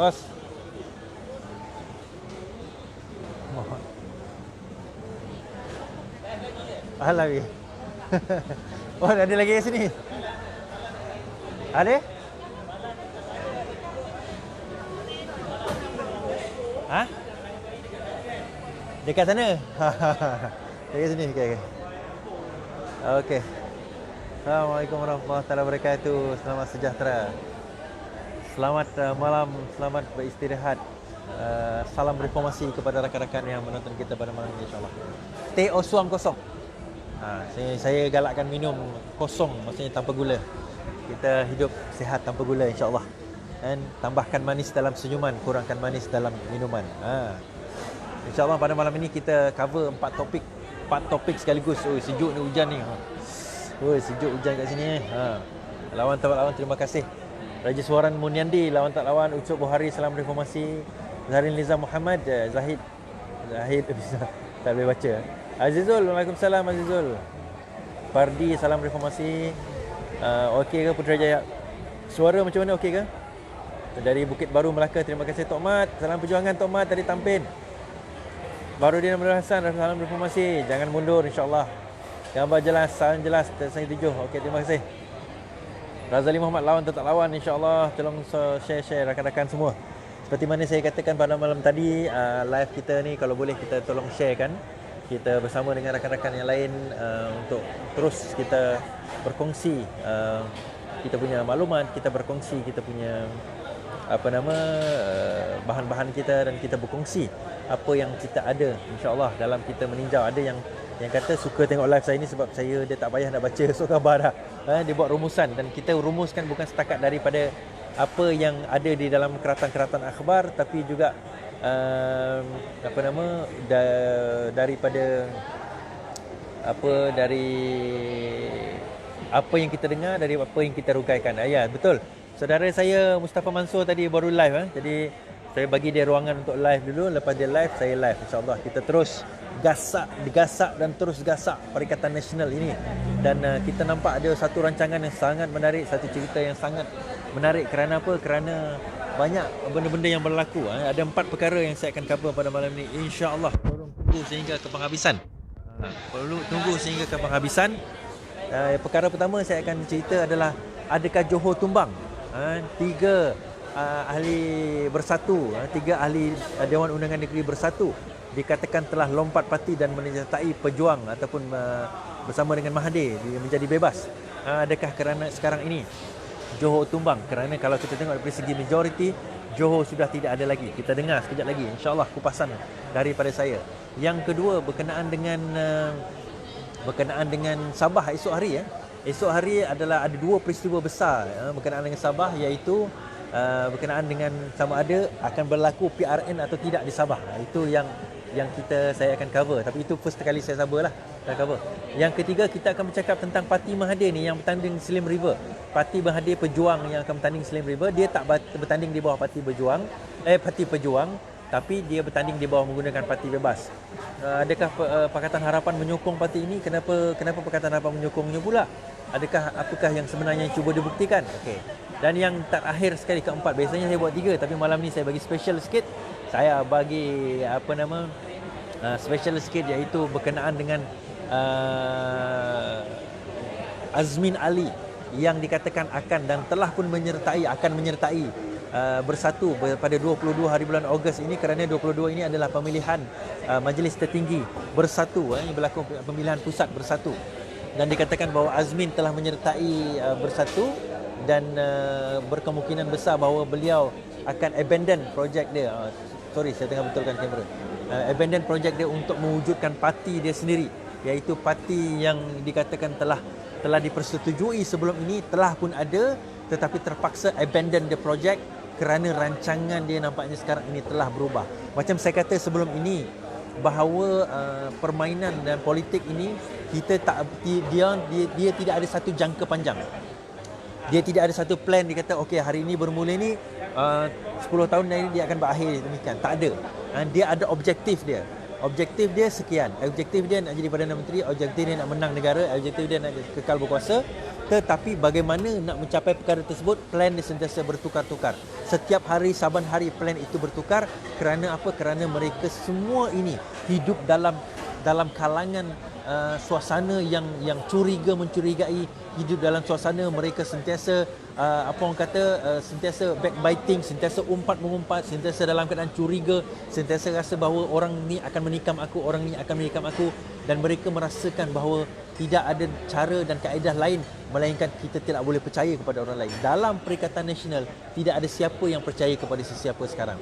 Bos. Mohon. Lagi. Oh, ada lagi kat sini. Ada? Hah? Dekat sana? Dekat sini. Okey. Okey. Assalamualaikum warahmatullahi wabarakatuh. Selamat sejahtera. Selamat malam, selamat beristirahat. Salam reformasi kepada rakan-rakan yang menonton kita pada malam ini, insya-Allah. Teh Oswam kosong. Saya galakkan minum kosong, maksudnya tanpa gula. Kita hidup sihat tanpa gula, insya-Allah. Dan tambahkan manis dalam senyuman, kurangkan manis dalam minuman. InsyaAllah pada malam ini kita cover 4 topik sekaligus. Oh, sejuk ni, hujan ni. Oh, sejuk hujan kat sini. Lawan tak lawan, terima kasih. Raja Suaran Munyandi, lawan tak lawan. Ucup Buhari, salam reformasi. Zaharin Liza Muhammad, Zahid tak boleh baca. Azizul, Waalaikumsalam Azizul. Fardi, salam reformasi. Okey ke Putrajaya? Suara macam mana, okey ke? Dari Bukit Baru Melaka, terima kasih Tok Mat. Salam perjuangan Tok Mat dari Tampin. Barudin Abdul Hasan, salam reformasi. Jangan mundur, insya-Allah. Gambar jelas, salam jelas. Saya 7. Okey, terima kasih. Razali Muhammad, lawan tak lawan, insya-Allah. Tolong share rakan-rakan semua. Seperti mana saya katakan pada malam tadi, live kita ni kalau boleh kita tolong sharekan. Kita bersama dengan rakan-rakan yang lain untuk terus kita berkongsi kita punya maklumat, kita berkongsi kita punya bahan-bahan kita, dan kita berkongsi apa yang kita ada, insya-Allah, dalam kita meninjau. Ada yang kata suka tengok live saya ni sebab dia tak payah nak baca so khabar dah. Dia buat rumusan, dan kita rumuskan bukan setakat daripada apa yang ada di dalam keratan-keratan akhbar, tapi juga daripada dari apa yang kita dengar, dari apa yang kita rungkaikan. Ya, betul. Saudara saya Mustafa Mansur tadi baru live. Jadi saya bagi dia ruangan untuk live dulu. Lepas dia live, saya live. InsyaAllah kita terus gasak dan terus gasak Perikatan Nasional ini. Dan kita nampak ada satu rancangan yang sangat menarik, satu cerita yang sangat menarik. Kerana apa? Kerana banyak benda-benda yang berlaku. Ada 4 perkara yang saya akan cover pada malam ini, insya-Allah. Tolong tunggu sehingga ke penghabisan. Perkara pertama saya akan cerita adalah, adakah Johor tumbang? 3 ahli bersatu, 3 ahli Dewan Undangan Negeri bersatu dikatakan telah lompat parti dan menyertai pejuang ataupun bersama dengan Mahathir menjadi bebas. Adakah kerana sekarang ini Johor tumbang? Kerana kalau kita tengok dari segi majoriti, Johor sudah tidak ada lagi. Kita dengar sekejap lagi, insya-Allah, kupasan daripada saya. Yang kedua berkenaan dengan Sabah esok hari. Esok hari adalah ada 2 peristiwa besar berkenaan dengan Sabah, iaitu berkenaan dengan sama ada akan berlaku PRN atau tidak di Sabah. Itu yang saya akan cover. Tapi itu first kali saya sabarlah akan cover. Yang ketiga, kita akan bercakap tentang Parti Mahathir ni yang bertanding Slim River. Parti Mahathir Pejuang yang akan bertanding Slim River, dia tak bertanding di bawah Parti Pejuang, tapi dia bertanding di bawah menggunakan Parti Bebas. Adakah Pakatan Harapan menyokong parti ini? Kenapa Pakatan Harapan menyokongnya pula? Apakah yang sebenarnya cuba dibuktikan? Okey. Dan yang terakhir sekali, keempat, biasanya saya buat 3, tapi malam ni saya bagi special sikit. Saya bagi special sikit, iaitu berkenaan dengan Azmin Ali yang dikatakan akan dan telah pun akan menyertai bersatu pada 22 hari bulan Ogos ini, kerana 22 ini adalah pemilihan majlis tertinggi bersatu, yang berlaku pemilihan pusat bersatu, dan dikatakan bahawa Azmin telah menyertai bersatu, dan berkemungkinan besar bahawa beliau akan abandon projek dia. Saya tengah betulkan kamera. Abandon projek dia untuk mewujudkan parti dia sendiri, iaitu parti yang dikatakan telah dipersetujui sebelum ini, telah pun ada, tetapi terpaksa abandon the project kerana rancangan dia nampaknya sekarang ini telah berubah. Macam saya kata sebelum ini, bahawa permainan dan politik ini dia tidak ada satu jangka panjang. Dia tidak ada satu plan. Dia kata okey, hari ini bermula ni 10 tahun ini dia akan berakhir demikian. Tak ada. Dia ada objektif dia. Objektif dia sekian. Objektif dia nak jadi Perdana Menteri, objektif dia nak menang negara, objektif dia nak kekal berkuasa. Tetapi bagaimana nak mencapai perkara tersebut, plan dia sentiasa bertukar-tukar. setiap hari, saban hari plan itu bertukar. Kerana apa? Kerana mereka semua ini hidup dalam kalangan suasana yang mencurigai, hidup dalam suasana mereka sentiasa sentiasa backbiting, sentiasa umpat-mengumpat, sentiasa dalam keadaan curiga, sentiasa rasa bahawa orang ni akan menikam aku, orang ni akan menikam aku, dan mereka merasakan bahawa tidak ada cara dan kaedah lain melainkan kita tidak boleh percaya kepada orang lain. Dalam Perikatan Nasional tidak ada siapa yang percaya kepada sesiapa sekarang.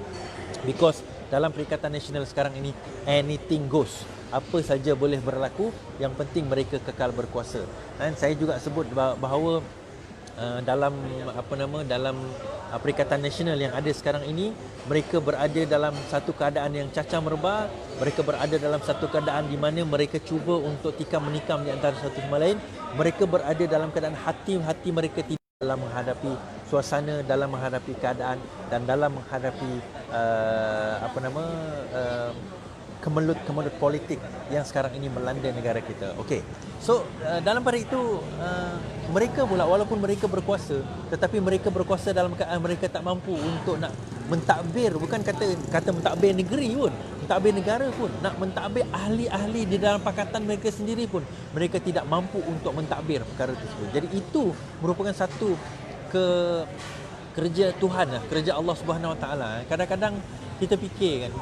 Because dalam Perikatan Nasional sekarang ini anything goes. Apa saja boleh berlaku, yang penting mereka kekal berkuasa. Dan saya juga sebut bahawa dalam Perikatan Nasional yang ada sekarang ini, mereka berada dalam satu keadaan yang cacah merebah, mereka berada dalam satu keadaan di mana mereka cuba untuk tikam menikam di antara satu sama lain, mereka berada dalam keadaan hati mereka tidak dalam menghadapi suasana, dalam menghadapi keadaan, dan dalam menghadapi kemelut politik yang sekarang ini melanda negara kita. Okey. So dalam pada itu mereka pula, walaupun mereka berkuasa, tetapi mereka berkuasa dalam keadaan mereka tak mampu untuk nak mentadbir, bukan kata mentadbir negeri pun, mentadbir negara pun, nak mentadbir ahli-ahli di dalam pakatan mereka sendiri pun mereka tidak mampu untuk mentadbir perkara tersebut. Jadi itu merupakan satu kerja Tuhan, kerja Allah Subhanahu Wa Taala. Kadang-kadang kita fikir kan,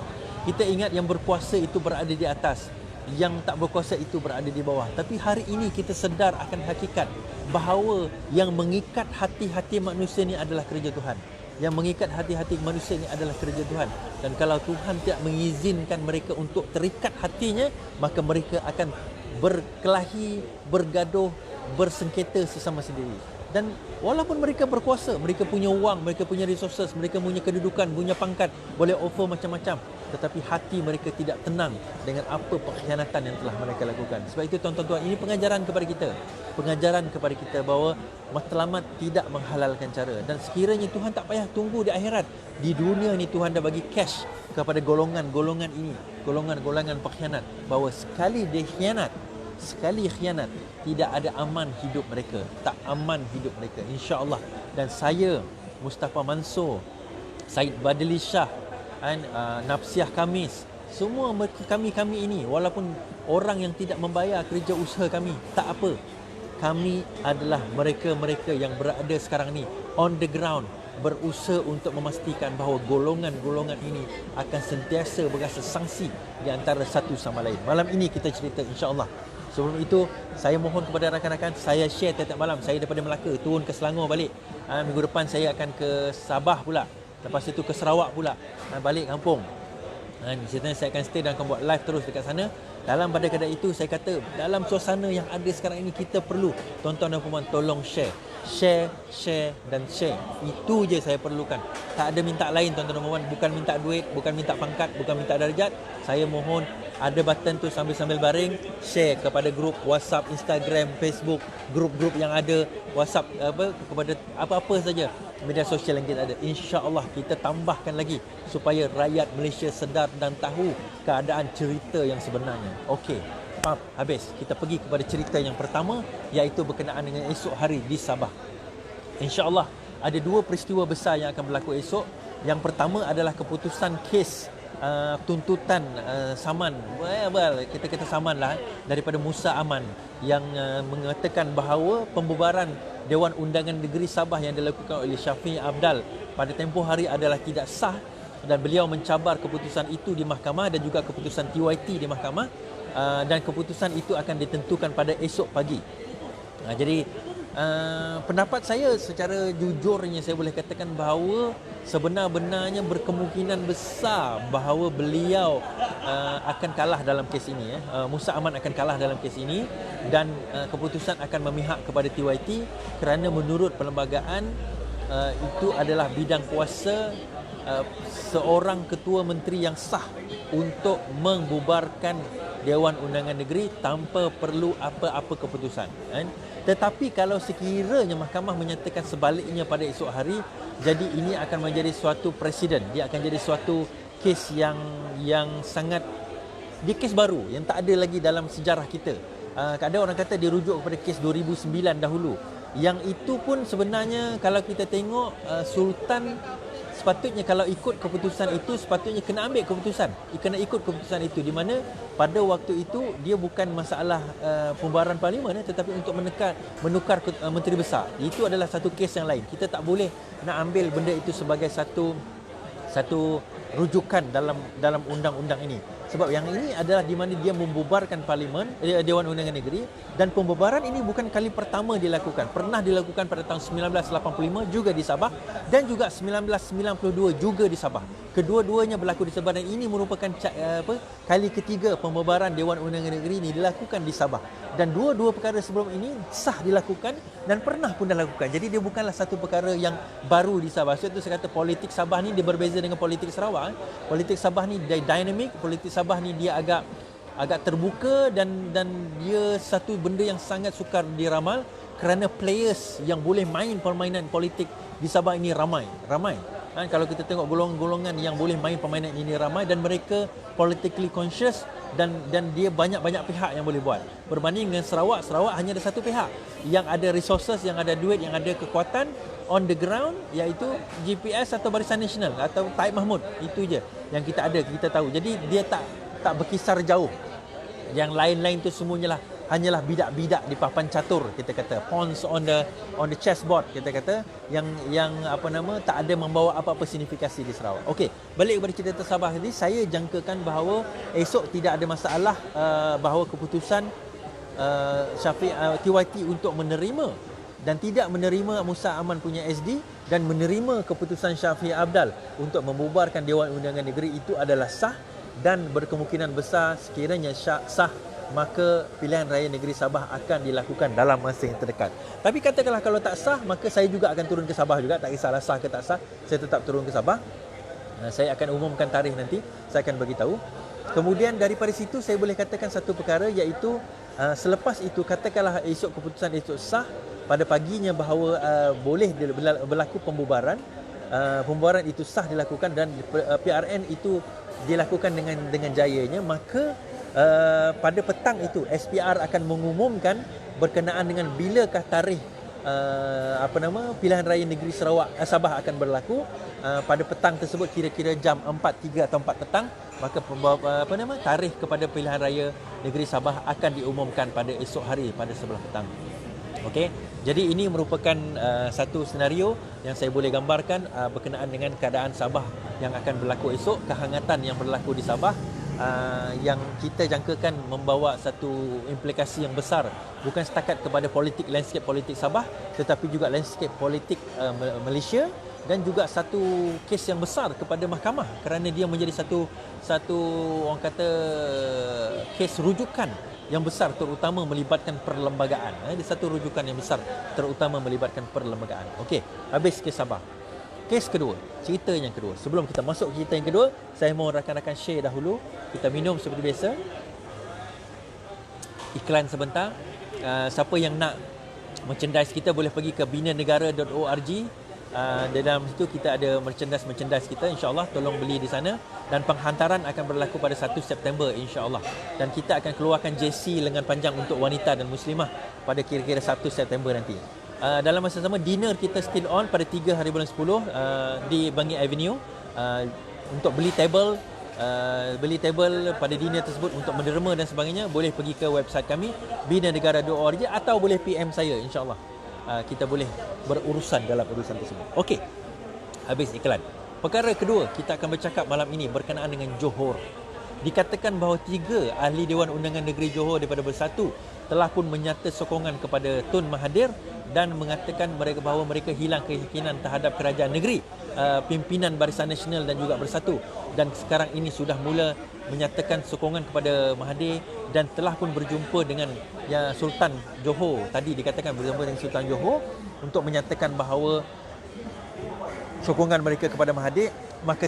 kita ingat yang berkuasa itu berada di atas, yang tak berkuasa itu berada di bawah. Tapi hari ini kita sedar akan hakikat bahawa yang mengikat hati-hati manusia ini adalah kerja Tuhan. Yang mengikat hati-hati manusia ini adalah kerja Tuhan. Dan kalau Tuhan tidak mengizinkan mereka untuk terikat hatinya, maka mereka akan berkelahi, bergaduh, bersengketa sesama sendiri. Dan walaupun mereka berkuasa, mereka punya wang, mereka punya resources, mereka punya kedudukan, punya pangkat, boleh offer macam-macam, tetapi hati mereka tidak tenang dengan apa pengkhianatan yang telah mereka lakukan. Sebab itu tuan-tuan, ini pengajaran kepada kita bahawa matlamat tidak menghalalkan cara. Dan sekiranya Tuhan tak payah tunggu di akhirat, di dunia ni Tuhan dah bagi cash kepada golongan-golongan ini, golongan-golongan pengkhianat, bahawa sekali khianat, tidak ada aman hidup mereka, tak aman hidup mereka, insya-Allah. Dan saya, Mustafa Mansur, Said Badli Shah, Nafsiah Khamis, semua kami ini, walaupun orang yang tidak membayar kerja usaha kami, tak apa. Kami adalah mereka-mereka yang berada sekarang ni on the ground, berusaha untuk memastikan bahawa golongan-golongan ini akan sentiasa berasa sangsi di antara satu sama lain. Malam ini kita cerita, insya-Allah. Sebelum itu, saya mohon kepada rakan-rakan, saya share tiap-tiap malam. Saya daripada Melaka turun ke Selangor balik. Minggu depan saya akan ke Sabah pula. Lepas itu ke Sarawak pula. Balik kampung. Di situ saya akan stay dan akan buat live terus dekat sana. Dalam pada keadaan itu, saya kata dalam suasana yang ada sekarang ini, kita perlu, tuan-tuan dan puan, tolong share, dan share. Itu je saya perlukan. Tak ada minta lain, tuan-tuan dan puan. Bukan minta duit, bukan minta pangkat, bukan minta darjat. Saya mohon ada button tu sambil-sambil baring, share kepada grup WhatsApp, Instagram, Facebook, grup-grup yang ada, WhatsApp kepada apa-apa saja media sosial yang kita ada. InsyaAllah kita tambahkan lagi supaya rakyat Malaysia sedar dan tahu keadaan cerita yang sebenarnya. Okey, habis. Kita pergi kepada cerita yang pertama, iaitu berkenaan dengan esok hari di Sabah. InsyaAllah ada dua peristiwa besar yang akan berlaku esok. Yang pertama adalah keputusan kes tuntutan saman, kita saman lah, daripada Musa Aman yang mengatakan bahawa pembubaran Dewan Undangan Negeri Sabah yang dilakukan oleh Syafiq Abdal pada tempoh hari adalah tidak sah, dan beliau mencabar keputusan itu di mahkamah dan juga keputusan TYT di mahkamah, dan keputusan itu akan ditentukan pada esok pagi. Jadi pendapat saya secara jujurnya, saya boleh katakan bahawa sebenar-benarnya berkemungkinan besar bahawa beliau akan kalah dalam kes ini. Musa Aman akan kalah dalam kes ini, dan keputusan akan memihak kepada TYT kerana menurut perlembagaan itu adalah bidang kuasa seorang ketua menteri yang sah untuk membubarkan Dewan Undangan Negeri tanpa perlu apa-apa keputusan. Tetapi kalau sekiranya mahkamah menyatakan sebaliknya pada esok hari, jadi ini akan menjadi suatu presiden. Dia akan jadi suatu kes yang sangat, dia kes baru yang tak ada lagi dalam sejarah kita. Ada orang kata dia rujuk kepada kes 2009 dahulu. Yang itu pun sebenarnya kalau kita tengok Sultan sepatutnya kalau ikut keputusan itu, sepatutnya kena ambil keputusan, kena ikut keputusan itu, di mana pada waktu itu dia bukan masalah pembubaran parlimen, tetapi untuk menukar menteri besar. Itu adalah satu kes yang lain. Kita tak boleh nak ambil benda itu sebagai satu rujukan dalam undang-undang ini. Sebab yang ini adalah di mana dia membubarkan parlimen, Dewan Undangan Negeri, dan pembubaran ini bukan kali pertama dilakukan. Pernah dilakukan pada tahun 1985 juga di Sabah, dan juga 1992 juga di Sabah. Kedua-duanya berlaku di Sabah, dan ini merupakan kali ketiga pembubaran Dewan Undangan Negeri ini dilakukan di Sabah. Dan dua-dua perkara sebelum ini sah dilakukan dan pernah pun dilakukan. Jadi dia bukanlah satu perkara yang baru di Sabah. Sebab itu saya kata politik Sabah ni dia berbeza dengan politik Sarawak. Politik Sabah ni dia dinamik, politik Sabah ni dia agak terbuka, dan dia satu benda yang sangat sukar diramal kerana players yang boleh main permainan politik di Sabah ini ramai. Kalau kita tengok golongan-golongan yang boleh main permainan ini ramai, dan mereka politically conscious, dan dia banyak pihak yang boleh buat. Berbanding dengan Sarawak hanya ada satu pihak yang ada resources, yang ada duit, yang ada kekuatan on the ground, iaitu GPS atau Barisan Nasional atau Taib Mahmud. Itu je yang kita ada, kita tahu. Jadi dia tak berkisar jauh. Yang lain-lain tu semuanya hanyalah bidak-bidak di papan catur, kita kata pawns on the chessboard, kita kata yang tak ada membawa apa-apa signifikasi di Sarawak. Okey, balik kepada cerita Sabah tadi, saya jangkakan bahawa esok tidak ada masalah bahawa keputusan TYT untuk menerima dan tidak menerima Musa Aman punya SD dan menerima keputusan Syafiq Abdal untuk membubarkan Dewan Undangan Negeri itu adalah sah, dan berkemungkinan besar sekiranya sah, maka pilihan raya negeri Sabah akan dilakukan dalam masa yang terdekat. Tapi katakanlah kalau tak sah, maka saya juga akan turun ke Sabah juga. Tak kisahlah sah ke tak sah, saya tetap turun ke Sabah. Saya akan umumkan tarikh nanti, saya akan bagi tahu. Kemudian daripada situ saya boleh katakan satu perkara, iaitu selepas itu katakanlah esok keputusan esok sah, pada paginya bahawa boleh berlaku pembubaran. Pembubaran itu sah dilakukan dan PRN itu dilakukan dengan jayanya, maka pada petang itu SPR akan mengumumkan berkenaan dengan bilakah tarikh pilihan raya negeri Sabah akan berlaku. Pada petang tersebut, kira-kira jam 4.3 atau 4 petang, maka tarikh kepada pilihan raya negeri Sabah akan diumumkan pada esok hari pada sebelah petang. Okey, jadi ini merupakan satu senario yang saya boleh gambarkan berkenaan dengan keadaan Sabah yang akan berlaku esok, kehangatan yang berlaku di Sabah, yang kita jangkakan membawa satu implikasi yang besar, bukan setakat kepada landscape politik Sabah, tetapi juga landscape politik Malaysia, dan juga satu kes yang besar kepada mahkamah kerana dia menjadi satu orang kata kes rujukan yang besar, terutama melibatkan perlembagaan. Ada satu rujukan yang besar terutama melibatkan perlembagaan. Okey, habis kes Sabah. Kes kedua, cerita yang kedua. Sebelum kita masuk cerita yang kedua, saya mohon rakan-rakan share dahulu. Kita minum seperti biasa. Iklan sebentar. Siapa yang nak merchandise kita boleh pergi ke binanegara.org. Di dalam situ kita ada merchandise kita, insya-Allah tolong beli di sana, dan penghantaran akan berlaku pada 1 September insya-Allah, dan kita akan keluarkan JC lengan panjang untuk wanita dan muslimah pada kira-kira 1 September nanti. Dalam masa sama, dinner kita still on pada 3 hari bulan 10 di Bangi Avenue. Untuk beli table pada dinner tersebut untuk menderma dan sebagainya, boleh pergi ke website kami binanegara.org atau boleh PM saya, insya-Allah. Kita boleh berurusan dalam urusan tersebut. Okey, habis iklan. Perkara kedua kita akan bercakap malam ini berkenaan dengan Johor. Dikatakan bahawa 3 ahli Dewan Undangan Negeri Johor daripada Bersatu telah pun menyata sokongan kepada Tun Mahathir dan mengatakan bahawa mereka hilang keyakinan terhadap kerajaan negeri, pimpinan Barisan Nasional dan juga Bersatu, dan sekarang ini sudah mula menyatakan sokongan kepada Mahathir dan telah pun berjumpa dengan Sultan Johor. Tadi dikatakan berjumpa dengan Sultan Johor untuk menyatakan bahawa sokongan mereka kepada Mahathir, maka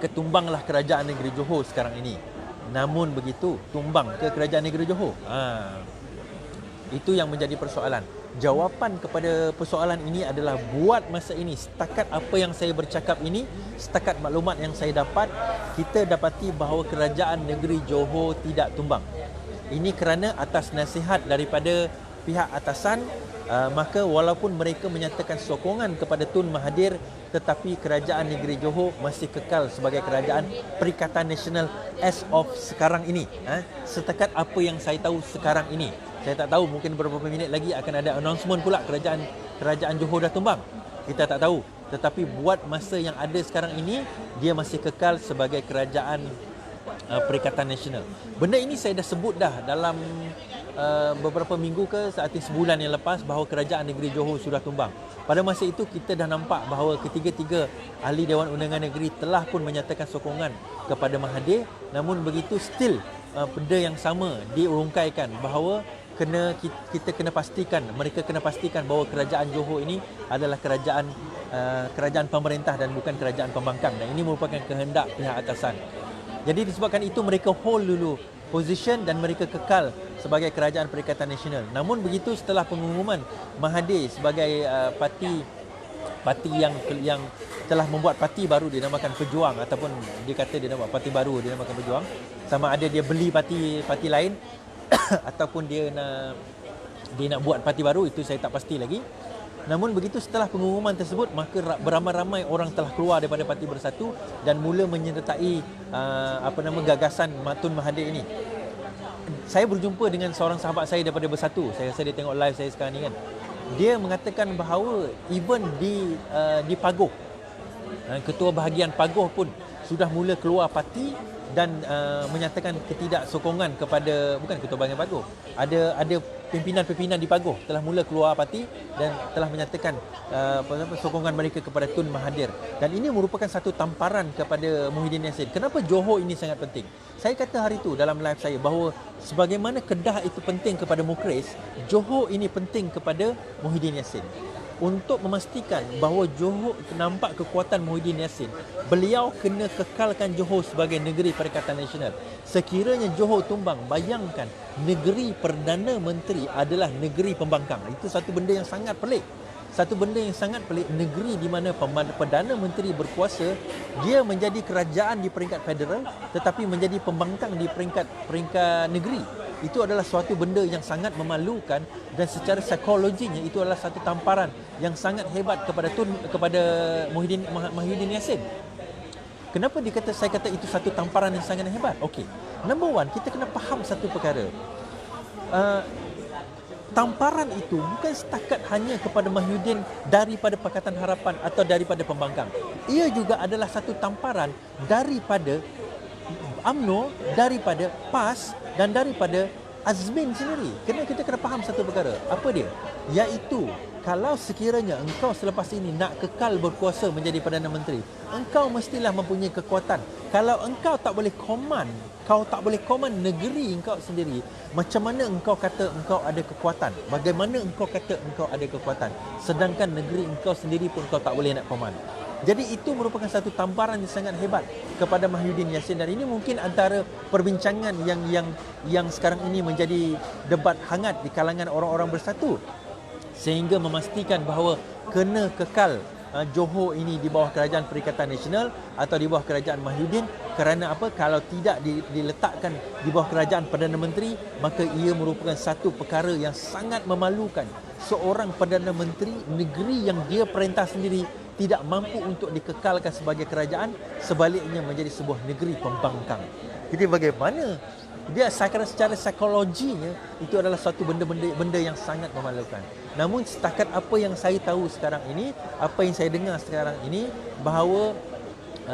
tumbanglah kerajaan negeri Johor sekarang ini. Namun begitu, tumbang ke kerajaan negeri Johor? Itu yang menjadi persoalan. Jawapan kepada persoalan ini adalah buat masa ini, setakat apa yang saya bercakap ini, setakat maklumat yang saya dapat, kita dapati bahawa kerajaan negeri Johor tidak tumbang. Ini kerana atas nasihat daripada pihak atasan, maka walaupun mereka menyatakan sokongan kepada Tun Mahathir, tetapi kerajaan negeri Johor masih kekal sebagai kerajaan Perikatan Nasional as of sekarang ini. Setakat apa yang saya tahu sekarang ini. Saya tak tahu, mungkin beberapa minit lagi akan ada announcement pula kerajaan Johor dah tumbang. Kita tak tahu. Tetapi buat masa yang ada sekarang ini, dia masih kekal sebagai kerajaan Perikatan Nasional. Benda ini saya dah sebut dah dalam beberapa minggu ke seartis sebulan yang lepas bahawa kerajaan negeri Johor sudah tumbang. Pada masa itu kita dah nampak bahawa ketiga-tiga ahli Dewan Undangan Negeri telah pun menyatakan sokongan kepada Mahathir. Namun begitu still benda yang sama diurungkaikan bahawa kita kena pastikan, mereka kena pastikan bahawa kerajaan Johor ini adalah kerajaan pemerintah dan bukan kerajaan pembangkang, dan ini merupakan kehendak pihak atasan. Jadi disebabkan itu mereka hold dulu position dan mereka kekal sebagai kerajaan Perikatan Nasional. Namun begitu setelah pengumuman Mahathir sebagai parti yang telah membuat parti baru dinamakan Pejuang, ataupun dia kata dia nak buat parti baru dinamakan Pejuang, sama ada dia beli parti lain ataupun dia nak buat parti baru, itu saya tak pasti lagi. Namun begitu setelah pengumuman tersebut, maka beramai-ramai orang telah keluar daripada Parti Bersatu dan mula menyertai gagasan Tun Mahathir ini. Saya berjumpa dengan seorang sahabat saya daripada Bersatu. Saya rasa dia tengok live saya sekarang ni kan. Dia mengatakan bahawa even di Pagoh, ketua bahagian Pagoh pun sudah mula keluar parti dan menyatakan ketidaksokongan kepada, bukan ketua bahagian Pagoh, ada pimpinan-pimpinan di Pagoh telah mula keluar parti dan telah menyatakan sokongan mereka kepada Tun Mahathir. Dan ini merupakan satu tamparan kepada Muhyiddin Yassin. Kenapa Johor ini sangat penting? Saya kata hari itu dalam live saya bahawa sebagaimana Kedah itu penting kepada Mukhris, Johor ini penting kepada Muhyiddin Yassin. Untuk memastikan bahawa Johor nampak kekuatan Muhyiddin Yassin, beliau kena kekalkan Johor sebagai negeri Perikatan Nasional. Sekiranya Johor tumbang, bayangkan negeri Perdana Menteri adalah negeri pembangkang. Itu satu benda yang sangat pelik. Negeri di mana Perdana Menteri berkuasa, dia menjadi kerajaan di peringkat federal tetapi menjadi pembangkang di peringkat negeri. Itu adalah suatu benda yang sangat memalukan, dan secara psikologinya itu adalah satu tamparan yang sangat hebat kepada Muhyiddin Yassin. Kenapa saya kata itu satu tamparan yang sangat hebat? Okey. Number one, kita kena faham satu perkara. Tamparan itu bukan setakat hanya kepada Mahyudin daripada Pakatan Harapan atau daripada pembangkang. Ia juga adalah satu tamparan daripada UMNO, daripada PAS dan daripada Azmin sendiri. Kita kena faham satu perkara. Apa dia? Iaitu kalau sekiranya engkau selepas ini nak kekal berkuasa menjadi Perdana Menteri, engkau mestilah mempunyai kekuatan. Kalau engkau tak boleh command negeri engkau sendiri, macam mana engkau kata engkau ada kekuatan? Bagaimana engkau kata engkau ada kekuatan sedangkan negeri engkau sendiri pun kau tak boleh nak command? Jadi itu merupakan satu tamparan yang sangat hebat kepada Muhyiddin Yassin, dan ini mungkin antara perbincangan yang sekarang ini menjadi debat hangat di kalangan orang-orang Bersatu, sehingga memastikan bahawa kena kekal Johor ini di bawah kerajaan Perikatan Nasional atau di bawah kerajaan Muhyiddin. Kerana apa? Kalau tidak diletakkan di bawah kerajaan Perdana Menteri, maka ia merupakan satu perkara yang sangat memalukan. Seorang Perdana Menteri negeri yang dia perintah sendiri tidak mampu untuk dikekalkan sebagai kerajaan, sebaliknya menjadi sebuah negeri pembangkang. Jadi bagaimana? Dia secara psikologinya itu adalah satu benda yang sangat memalukan. Namun setakat apa yang saya tahu sekarang ini, apa yang saya dengar sekarang ini, bahawa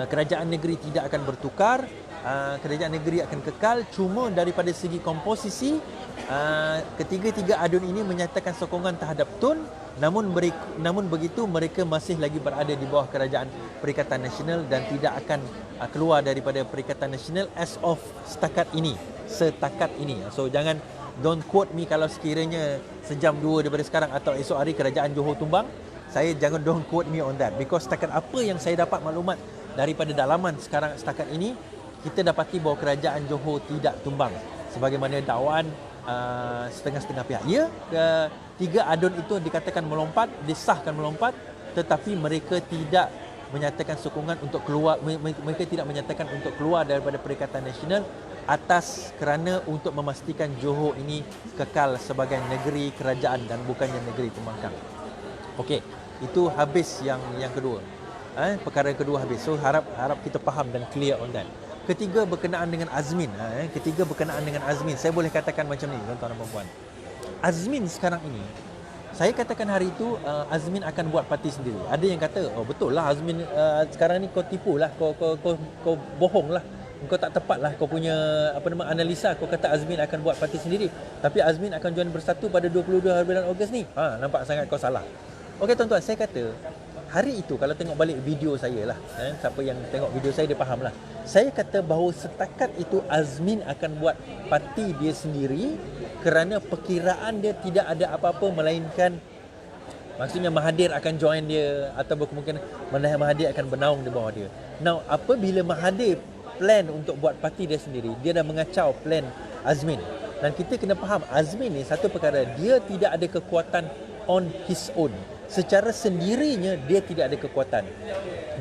kerajaan negeri tidak akan bertukar, kerajaan negeri akan kekal. Cuma daripada segi komposisi, ketiga-tiga adun ini menyatakan sokongan terhadap Tun. Namun begitu mereka masih lagi berada di bawah kerajaan Perikatan Nasional dan tidak akan keluar daripada Perikatan Nasional as of setakat ini. So don't quote me kalau sekiranya sejam dua daripada sekarang atau esok hari kerajaan Johor tumbang. Don't quote me on that, because setakat apa yang saya dapat maklumat daripada dalaman sekarang setakat ini, kita dapati bahawa kerajaan Johor tidak tumbang sebagaimana dakwaan setengah-setengah pihak. Tiga adun itu dikatakan melompat, disahkan melompat, tetapi mereka tidak menyatakan sokongan untuk keluar, mereka tidak menyatakan untuk keluar daripada Perikatan Nasional atas kerana untuk memastikan Johor ini kekal sebagai negeri kerajaan dan bukannya negeri pembangkang. Okey, itu habis yang kedua. Perkara yang kedua habis. So harap kita faham dan clear on that. Ketiga berkenaan dengan Azmin. Saya boleh katakan macam ni, tuan-tuan dan puan-puan. Azmin sekarang ini, saya katakan hari itu Azmin akan buat parti sendiri. Ada yang kata, oh betul lah Azmin sekarang ni kau tipu lah, kau bohong lah. Kau tak tepat lah kau punya analisa. Kau kata Azmin akan buat parti sendiri, tapi Azmin akan join Bersatu pada 22 bulan Ogos ni. Nampak sangat kau salah. Okey tuan-tuan, saya kata hari itu kalau tengok balik video saya lah, siapa yang tengok video saya dia faham lah. Saya kata bahawa setakat itu Azmin akan buat parti dia sendiri kerana perkiraan dia tidak ada apa-apa melainkan, maksudnya Mahathir akan join dia atau kemungkinan Mahathir akan bernaung di bawah dia. Now apabila Mahathir plan untuk buat parti dia sendiri, dia dah mengacau plan Azmin. Dan kita kena faham Azmin ni satu perkara, dia tidak ada kekuatan on his own. Secara sendirinya dia tidak ada kekuatan.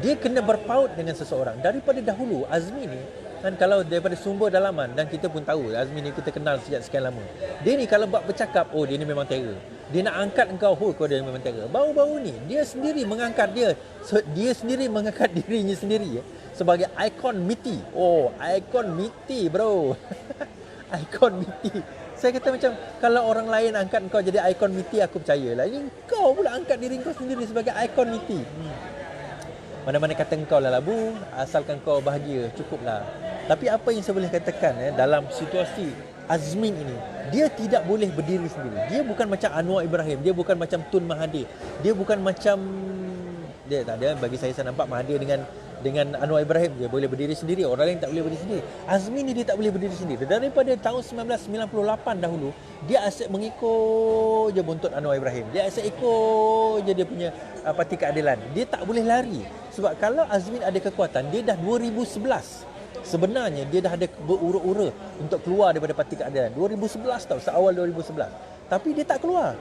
Dia kena berpaut dengan seseorang. Daripada dahulu Azmin ni kan, kalau daripada sumber dalaman, dan kita pun tahu Azmin ni kita kenal sejak sekian lama. Dia ni kalau buat bercakap, oh dia ni memang terror. Dia nak angkat engkau, oh kau dia memang terror. Baru-baru ni dia sendiri mengangkat dia sendiri mengangkat dirinya sendiri sebagai ikon MITI. Oh, ikon MITI bro. Ikon MITI. Saya kata macam, kalau orang lain angkat kau jadi ikon MITI, aku percayalah. Ini kau pula angkat diri kau sendiri sebagai ikon MITI. Mana-mana kata kau lah labu, asalkan kau bahagia, cukuplah. Tapi apa yang saya boleh katakan dalam situasi Azmin ini, dia tidak boleh berdiri sendiri. Dia bukan macam Anwar Ibrahim, dia bukan macam Tun Mahathir. Dia bukan macam, dia tak ada, bagi saya nampak Mahathir dengan Anwar Ibrahim dia boleh berdiri sendiri, orang lain tak boleh berdiri sendiri. Azmin ni dia tak boleh berdiri sendiri. Daripada tahun 1998 dahulu, dia asyik mengikut je buntut Anwar Ibrahim. Dia asyik ikut je dia punya Parti Keadilan. Dia tak boleh lari. Sebab kalau Azmin ada kekuatan, dia dah 2011. Sebenarnya dia dah ada berura-ura untuk keluar daripada Parti Keadilan. 2011 tau, seawal 2011. Tapi dia tak keluar.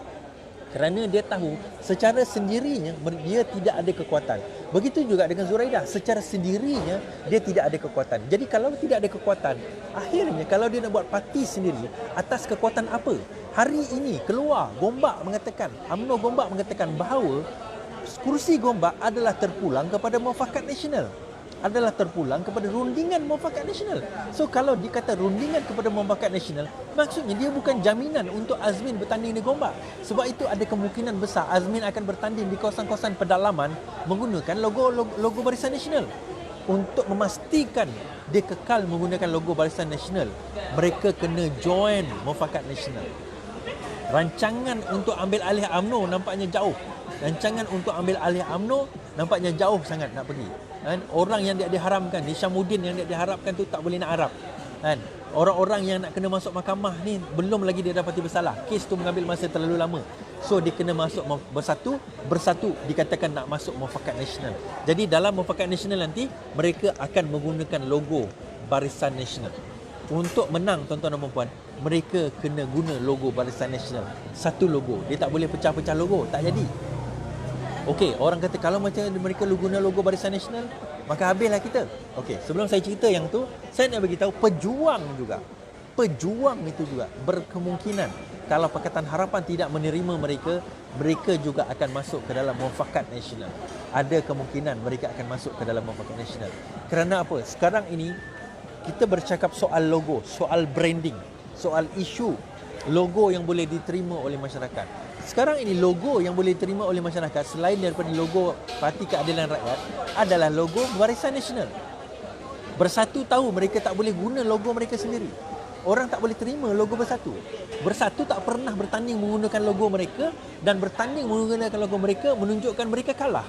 Kerana dia tahu secara sendirinya dia tidak ada kekuatan. Begitu juga dengan Zuraidah, secara sendirinya dia tidak ada kekuatan. Jadi kalau tidak ada kekuatan, akhirnya kalau dia nak buat parti sendiri, atas kekuatan apa? Hari ini keluar Gombak mengatakan, UMNO Gombak mengatakan bahawa kursi Gombak adalah terpulang kepada Muafakat Nasional. Adalah terpulang kepada rundingan Muafakat Nasional. So kalau dikata rundingan kepada Muafakat Nasional, maksudnya dia bukan jaminan untuk Azmin bertanding di Gombak. Sebab itu ada kemungkinan besar Azmin akan bertanding di kawasan-kawasan pedalaman menggunakan logo Barisan Nasional. Untuk memastikan dia kekal menggunakan logo Barisan Nasional, mereka kena join Muafakat Nasional. Rancangan untuk ambil alih UMNO nampaknya jauh. Rancangan untuk ambil alih UMNO nampaknya jauh sangat nak pergi. Orang yang dia diharamkan, Hishamuddin yang dia diharapkan tu tak boleh nak harap. Orang-orang yang nak kena masuk mahkamah ni belum lagi dia dapati bersalah. Kes tu mengambil masa terlalu lama. So dia kena masuk Bersatu dikatakan nak masuk Muafakat Nasional. Jadi dalam Muafakat Nasional nanti mereka akan menggunakan logo Barisan Nasional. Untuk menang tuan-tuan dan puan-puan, mereka kena guna logo Barisan Nasional. Satu logo. Dia tak boleh pecah-pecah logo, tak jadi. Okey, orang kata kalau macam mereka guna logo Barisan Nasional, maka habislah kita. Okey, sebelum saya cerita yang tu, saya nak bagi tahu pejuang itu juga berkemungkinan kalau Pakatan Harapan tidak menerima mereka, mereka juga akan masuk ke dalam Muafakat Nasional. Ada kemungkinan mereka akan masuk ke dalam Muafakat Nasional. Kerana apa? Sekarang ini kita bercakap soal logo, soal branding, soal isu logo yang boleh diterima oleh masyarakat. Sekarang ini logo yang boleh diterima oleh masyarakat selain daripada logo Parti Keadilan Rakyat adalah logo Barisan Nasional. Bersatu tahu mereka tak boleh guna logo mereka sendiri. Orang tak boleh terima logo Bersatu. Bersatu tak pernah bertanding menggunakan logo mereka, dan bertanding menggunakan logo mereka menunjukkan mereka kalah.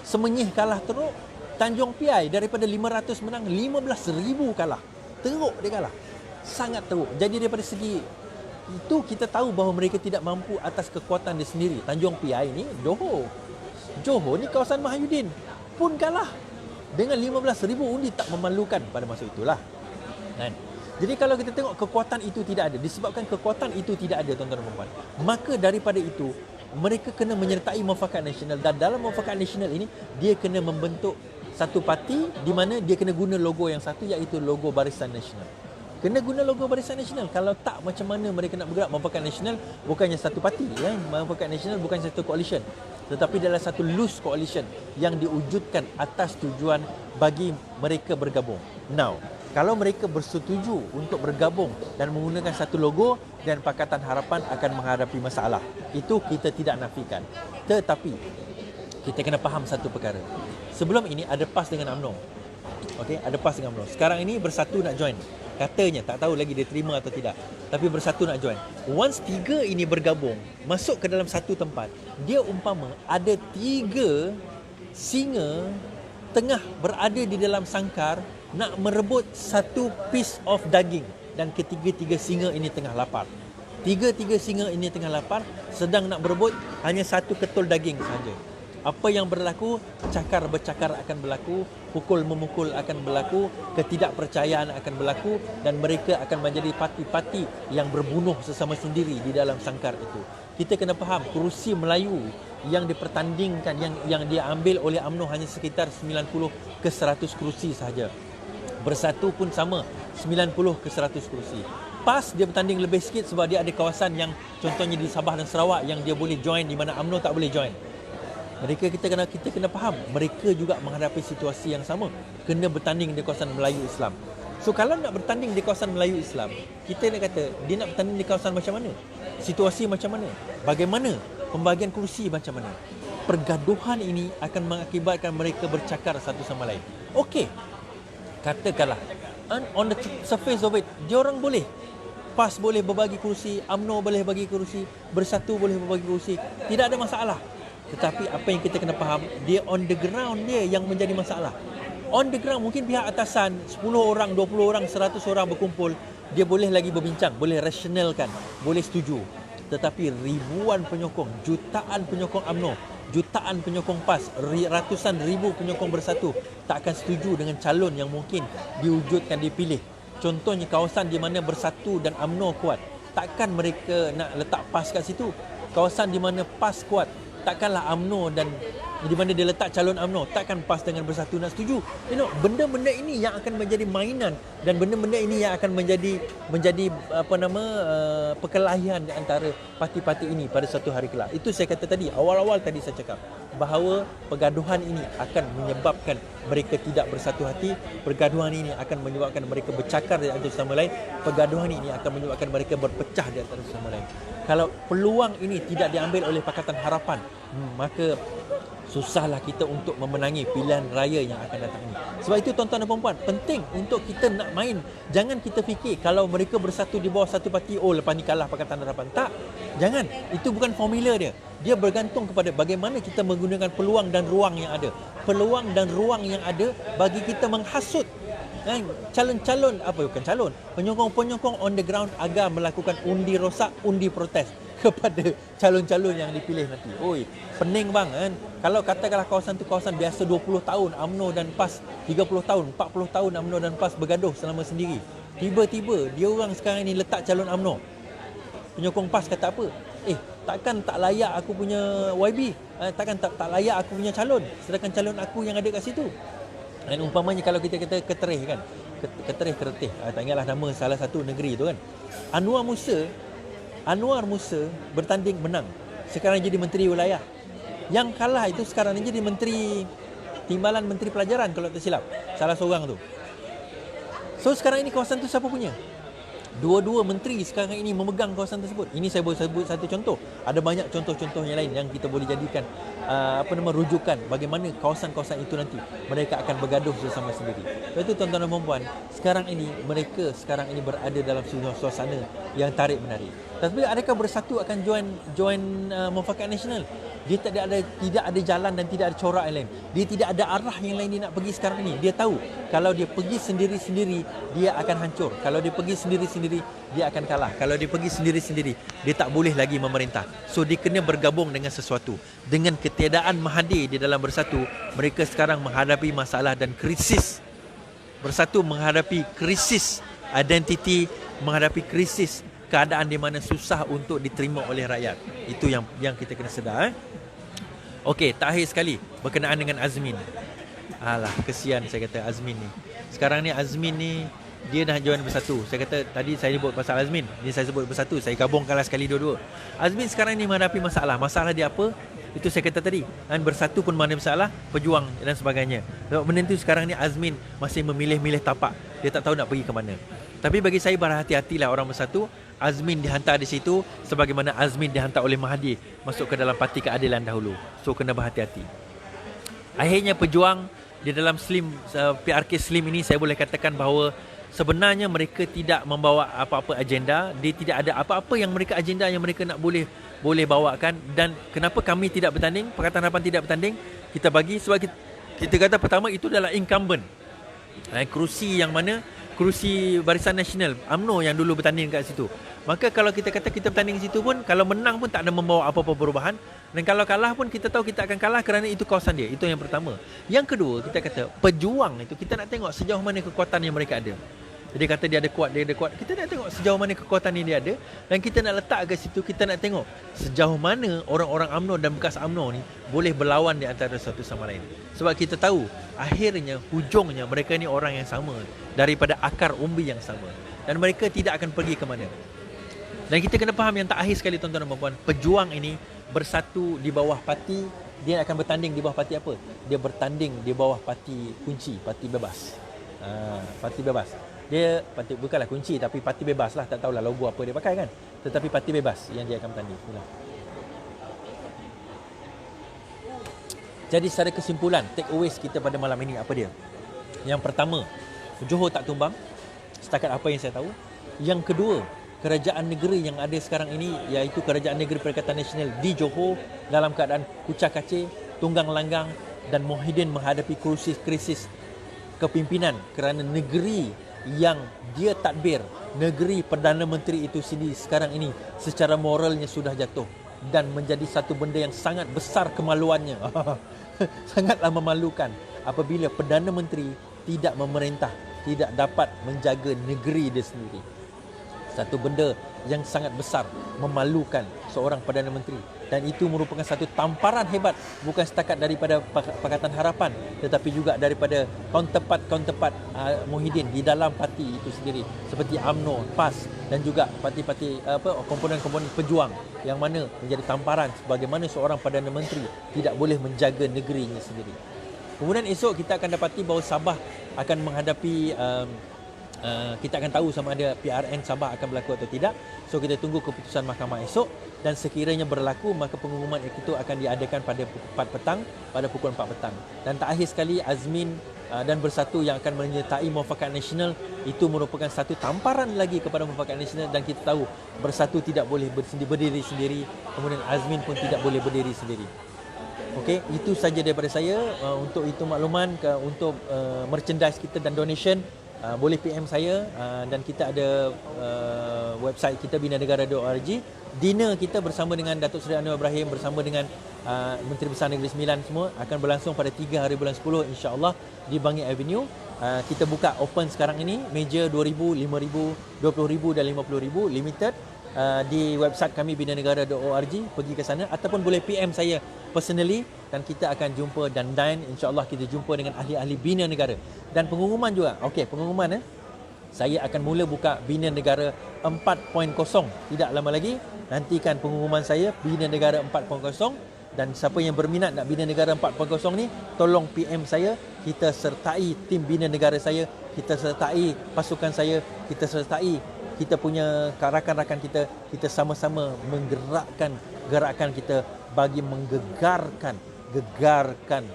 Semenyih kalah teruk. Tanjung Piai daripada 500 menang 15,000 kalah. Teruk dia kalah. Sangat teruk. Jadi daripada segi itu kita tahu bahawa mereka tidak mampu atas kekuatan dia sendiri. Tanjung Piai ni Johor ni kawasan Mahyudin pun kalah dengan 15,000 undi. Tak memalukan pada masa itulah kan? Jadi kalau kita tengok kekuatan itu tidak ada, disebabkan kekuatan itu tidak ada tuan-tuan dan puan-puan, maka daripada itu mereka kena menyertai Muafakat Nasional. Dan dalam Muafakat Nasional ini dia kena membentuk satu parti di mana dia kena guna logo yang satu, iaitu logo Barisan Nasional. Kena guna logo Barisan Nasional. Kalau tak, macam mana mereka nak bergerak? Pakatan Nasional bukannya satu parti, Pakatan Nasional bukan satu coalition, tetapi adalah satu loose coalition yang diwujudkan atas tujuan bagi mereka bergabung. Now, kalau mereka bersetuju untuk bergabung dan menggunakan satu logo, dan Pakatan Harapan akan menghadapi masalah. Itu kita tidak nafikan. Tetapi kita kena faham satu perkara. Sebelum ini ada PAS dengan UMNO. Okey, ada PAS dengan UMNO. Sekarang ini bersatu nak join. Katanya, tak tahu lagi dia terima atau tidak, tapi bersatu nak join. Once tiga ini bergabung, masuk ke dalam satu tempat, dia umpama ada tiga singa tengah berada di dalam sangkar nak merebut satu piece of daging, dan ketiga-tiga singa ini tengah lapar. Tiga-tiga singa ini tengah lapar, sedang nak berebut hanya satu ketul daging saja. Apa yang berlaku? Cakar bercakar akan berlaku, pukul memukul akan berlaku, ketidakpercayaan akan berlaku, dan mereka akan menjadi parti-parti yang berbunuh sesama sendiri di dalam sangkar itu. Kita kena faham, kerusi Melayu yang dipertandingkan, yang diambil oleh UMNO hanya sekitar 90 ke 100 kerusi sahaja. Bersatu pun sama, 90 ke 100 kerusi. PAS dia bertanding lebih sikit sebab dia ada kawasan yang contohnya di Sabah dan Sarawak yang dia boleh join, di mana UMNO tak boleh join. Kita kena faham, mereka juga menghadapi situasi yang sama, kena bertanding di kawasan Melayu Islam. So kalau nak bertanding di kawasan Melayu Islam, kita nak kata dia nak bertanding di kawasan macam mana? Situasi macam mana? Bagaimana? Pembahagian kursi macam mana? Pergaduhan ini akan mengakibatkan mereka bercakar satu sama lain. Okey, katakanlah on the surface of it, dia orang boleh, PAS boleh berbagi kursi, UMNO boleh bagi kursi, Bersatu boleh berbagi kursi, tidak ada masalah. Tetapi apa yang kita kena faham, dia on the ground dia yang menjadi masalah. On the ground mungkin pihak atasan 10 orang, 20 orang, 100 orang berkumpul, dia boleh lagi berbincang, boleh rasionalkan, boleh setuju. Tetapi ribuan penyokong, jutaan penyokong UMNO, jutaan penyokong PAS, ratusan ribu penyokong Bersatu tak akan setuju dengan calon yang mungkin diwujudkan, dipilih. Contohnya kawasan di mana Bersatu dan UMNO kuat, takkan mereka nak letak PAS kat situ. Kawasan di mana PAS kuat, takkanlah UMNO dan di mana dia letak calon UMNO, takkan PAS dengan Bersatu nak setuju. Benda-benda ini yang akan menjadi mainan, dan benda-benda ini yang akan menjadi perkelahian di antara parti-parti ini pada satu hari kelak. Itu saya kata tadi, awal-awal tadi saya cakap bahawa pergaduhan ini akan menyebabkan mereka tidak bersatu hati, pergaduhan ini akan menyebabkan mereka bercakar di antara sama lain, pergaduhan ini akan menyebabkan mereka berpecah di antara sama lain. Kalau peluang ini tidak diambil oleh Pakatan Harapan, maka susahlah kita untuk memenangi pilihan raya yang akan datang ini. Sebab itu tuan-tuan dan puan-puan, penting untuk kita nak main. Jangan kita fikir kalau mereka bersatu di bawah satu parti, oh lepas ni kalah Pakatan Harapan. Tak, jangan. Itu bukan formula dia. Dia bergantung kepada bagaimana kita menggunakan peluang dan ruang yang ada. Peluang dan ruang yang ada bagi kita menghasut calon-calon, penyokong-penyokong on the ground agar melakukan undi rosak, undi protes kepada calon-calon yang dipilih nanti. Oi, pening bang kan. Kalau katakanlah kawasan tu kawasan biasa 20 tahun UMNO dan PAS, 30 tahun, 40 tahun UMNO dan PAS bergaduh selama sendiri. Tiba-tiba dia orang sekarang ni letak calon UMNO. Penyokong PAS kata apa? Takkan tak layak aku punya YB, takkan tak layak aku punya calon, sedangkan calon aku yang ada kat situ. Dan umpamanya kalau kita kata Keterih kan, Keterih, tak ingatlah nama salah satu negeri tu kan. Anwar Musa bertanding menang, sekarang jadi menteri wilayah. Yang kalah itu sekarang ni jadi menteri timbalan, menteri pelajaran kalau tak silap, salah seorang tu. So sekarang ini kawasan tu siapa punya? Dua-dua menteri sekarang ini memegang kawasan tersebut. Ini saya boleh sebut satu contoh. Ada banyak contoh-contoh yang lain yang kita boleh jadikan rujukan bagaimana kawasan-kawasan itu nanti mereka akan bergaduh sesama sendiri. Sebab itu tuan-tuan dan puan-puan, mereka sekarang ini berada dalam suasana yang tarik menarik. Tapi adakah Bersatu akan join Mufakat Nasional? Dia tidak ada jalan dan tidak ada corak yang lain. Dia tidak ada arah yang lain dia nak pergi sekarang ni. Dia tahu kalau dia pergi sendiri-sendiri dia akan hancur. Kalau dia pergi sendiri-sendiri dia akan kalah. Kalau dia pergi sendiri-sendiri dia tak boleh lagi memerintah. So dia kena bergabung dengan sesuatu. Dengan ketiadaan Mahathir di dalam Bersatu, mereka sekarang menghadapi masalah dan krisis. Bersatu menghadapi krisis identiti, menghadapi krisis keadaan di mana susah untuk diterima oleh rakyat. Itu yang kita kena sedar. Okey, terakhir sekali berkenaan dengan Azmin. Alah, kesian saya kata Azmin ni. Sekarang ni Azmin ni dia dah join Bersatu. Saya kata tadi saya sebut pasal Azmin, ni saya sebut Bersatu, saya gabungkanlah sekali dua-dua. Azmin sekarang ni menghadapi masalah dia apa? Itu saya kata tadi, dan Bersatu pun mana masalah, pejuang dan sebagainya. Sebab benda tu sekarang ni Azmin masih memilih-milih tapak, dia tak tahu nak pergi ke mana. Tapi bagi saya berhati-hatilah orang Bersatu. Azmin dihantar di situ sebagaimana Azmin dihantar oleh Mahathir masuk ke dalam Parti Keadilan dahulu. So kena berhati-hati. Akhirnya pejuang di dalam PRK Slim ini, saya boleh katakan bahawa sebenarnya mereka tidak membawa apa-apa agenda. Dia tidak ada apa-apa yang mereka agenda yang mereka nak boleh bawakan. Dan kenapa kami tidak bertanding, Pakatan Harapan tidak bertanding, kita bagi sebab kita kata pertama itu adalah incumbent. Kerusi yang mana? Kerusi Barisan Nasional UMNO yang dulu bertanding kat situ. Maka kalau kita kata kita bertanding di situ pun, kalau menang pun tak ada membawa apa-apa perubahan. Dan kalau kalah pun kita tahu kita akan kalah kerana itu kawasan dia. Itu yang pertama. Yang kedua, kita kata pejuang itu kita nak tengok sejauh mana kekuatan yang mereka ada. Dia kata dia ada kuat. Kita nak tengok sejauh mana kekuatan yang dia ada. Dan kita nak letak ke situ, kita nak tengok sejauh mana orang-orang UMNO dan bekas UMNO ni boleh berlawan di antara satu sama lain. Sebab kita tahu, akhirnya, hujungnya mereka ni orang yang sama. Daripada akar umbi yang sama. Dan mereka tidak akan pergi ke mana. Dan kita kena faham yang tak akhir sekali tuan-tuan dan puan-puan. Pejuang ini bersatu di bawah parti. Dia akan bertanding di bawah parti apa? Dia bertanding di bawah parti kunci, parti bebas. Parti bebas. Dia parti, bukanlah kunci tapi parti bebas lah, tak tahulah logo apa dia pakai kan, tetapi parti bebas yang dia akan bertanding. Jadi secara kesimpulan, take aways kita pada malam ini apa dia? Yang pertama, Johor tak tumbang setakat apa yang saya tahu. Yang kedua, kerajaan negeri yang ada sekarang ini, iaitu Kerajaan Negeri Perikatan Nasional di Johor dalam keadaan kucak kacir, tunggang langgang, dan Muhyiddin menghadapi krisis kepimpinan kerana negeri yang dia tadbir, negeri Perdana Menteri itu sendiri sekarang ini secara moralnya sudah jatuh dan menjadi satu benda yang sangat besar kemaluannya. Sangatlah memalukan apabila Perdana Menteri tidak memerintah, tidak dapat menjaga negeri dia sendiri. Satu benda yang sangat besar, memalukan seorang Perdana Menteri. Dan itu merupakan satu tamparan hebat, bukan setakat daripada Pakatan Harapan, tetapi juga daripada counterpart Muhyiddin di dalam parti itu sendiri, seperti UMNO, PAS dan juga parti-parti komponen-komponen pejuang, yang mana menjadi tamparan sebagaimana seorang Perdana Menteri tidak boleh menjaga negerinya sendiri. Kemudian esok kita akan dapati bahawa Sabah akan menghadapi kita akan tahu sama ada PRN Sabah akan berlaku atau tidak. So kita tunggu keputusan mahkamah esok, dan sekiranya berlaku maka pengumuman itu akan diadakan pada pukul 4 petang. Dan tak akhir sekali, Azmin dan Bersatu yang akan menyertai Muafakat Nasional itu merupakan satu tamparan lagi kepada Muafakat Nasional. Dan kita tahu Bersatu tidak boleh berdiri sendiri, kemudian Azmin pun tidak boleh berdiri sendiri. Okey, itu saja daripada saya. Untuk itu makluman untuk merchandise kita dan donation, boleh PM saya, dan kita ada website kita binanegara.org. Dinner kita bersama dengan Datuk Seri Anwar Ibrahim bersama dengan Menteri Besar Negeri Sembilan semua akan berlangsung pada 3 hari bulan 10 insya-Allah di Bangi Avenue. Kita buka open sekarang ini, meja 2,000, 5,000, 20,000 dan 50,000 limited. Di website kami binanegara.org, pergi ke sana ataupun boleh PM saya personally dan kita akan jumpa dan dine, insya-Allah kita jumpa dengan ahli-ahli Bina Negara. Dan pengumuman juga. Okey, pengumuman saya akan mula buka Bina Negara 4.0 tidak lama lagi. Nantikan pengumuman saya Bina Negara 4.0, dan siapa yang berminat nak Bina Negara 4.0 ni, tolong PM saya, kita sertai tim Bina Negara saya, kita sertai pasukan saya, kita sertai kita punya rakan-rakan kita, kita sama-sama menggerakkan gerakan kita bagi menggegarkan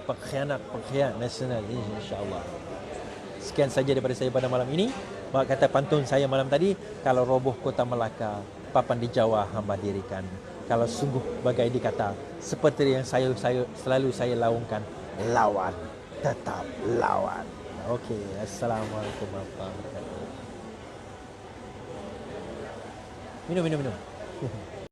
pengkhianat nasional ini, insya-Allah. Sekian saja daripada saya pada malam ini. Mak kata pantun saya malam tadi, kalau roboh kota Melaka, papan di Jawa hamba dirikan. Kalau sungguh bagai dikata, seperti yang selalu saya laungkan, lawan, tetap lawan. Okey, assalamualaikum warahmatullahi wabarakatuh. Minum.